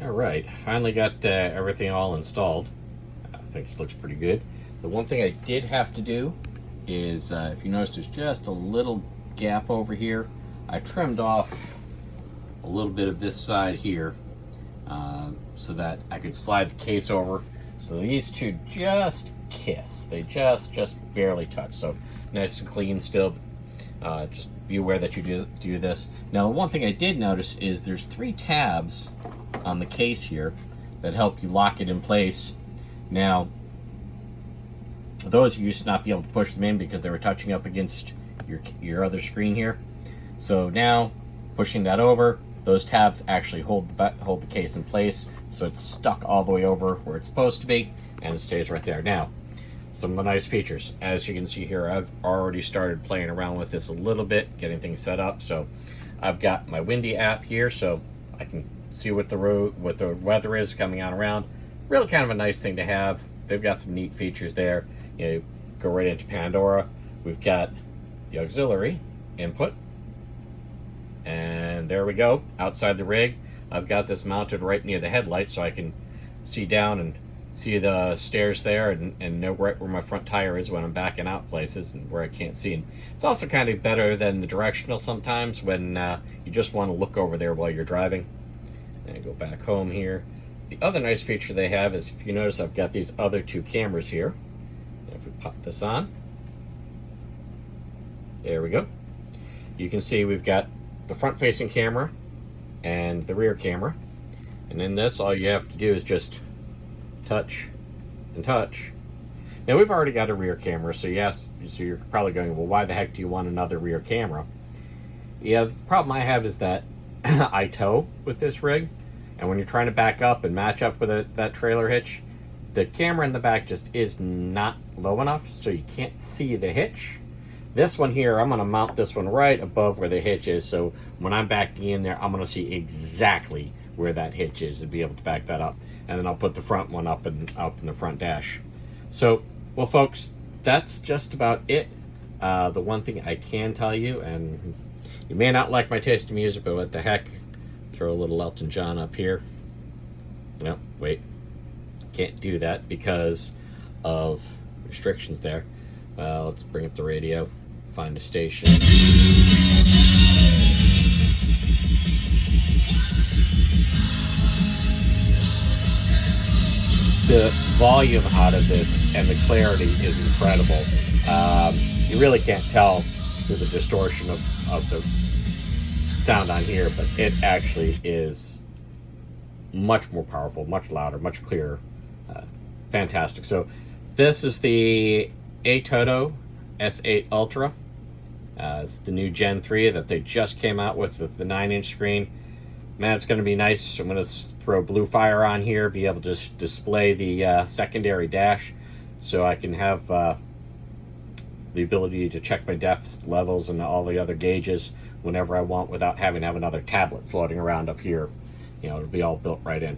Alright, finally got everything all installed. I think it looks pretty good. The one thing I did have to do is, if you notice there's just a little gap over here, I trimmed off a little bit of this side here so that I could slide the case over. So these two just kiss. They just barely touch. So nice and clean still. Just be aware that you do this. Now, the one thing I did notice is there's 3 tabs on the case here that help you lock it in place. Now, those you used to not be able to push them in because they were touching up against your other screen here. So now, pushing that over, those tabs actually hold the case in place, so it's stuck all the way over where it's supposed to be, and it stays right there. Now, some of the nice features. As you can see here, I've already started playing around with this a little bit, getting things set up. So I've got my Windy app here, so I can see what the weather is coming on around. Really kind of a nice thing to have. They've got some neat features there. You know, go right into Pandora. We've got the auxiliary input. And there we go, outside the rig. I've got this mounted right near the headlight so I can see down and see the stairs there and know right where my front tire is when I'm backing out places and where I can't see. And it's also kind of better than the directional sometimes when you just want to look over there while you're driving. And go back home here. The other nice feature they have is, if you notice, I've got these other 2 cameras here. If we pop this on, there we go. You can see we've got the front-facing camera and the rear camera. And in this, all you have to do is just touch and touch. Now, we've already got a rear camera, so yes, so you're probably going, well, why the heck do you want another rear camera? Yeah, the problem I have is that I tow with this rig, and when you're trying to back up and match up with that trailer hitch, the camera in the back just is not low enough, so you can't see the hitch. This one here, I'm going to mount this one right above where the hitch is, so when I'm backing in there, I'm going to see exactly where that hitch is and be able to back that up. And then I'll put the front one up in the front dash. So, well, folks, that's just about it. The one thing I can tell you, and you may not like my taste in music, but what the heck, throw a little Elton John up here. No, wait, can't do that because of restrictions there. Let's bring up the radio, find a station. The volume out of this and the clarity is incredible. You really can't tell through the distortion of the sound on here, but it actually is much more powerful, much louder, much clearer. Fantastic. So this is the Atoto S8 Ultra. It's the new Gen 3 that they just came out with the 9-inch screen. Man, it's going to be nice. I'm going to throw Blue Fire on here, be able to just display the secondary dash, so I can have the ability to check my depth levels and all the other gauges whenever I want without having to have another tablet floating around up here. You know, it'll be all built right in.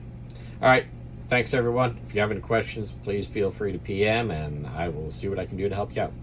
All right, thanks everyone. If you have any questions, please feel free to PM, and I will see what I can do to help you out.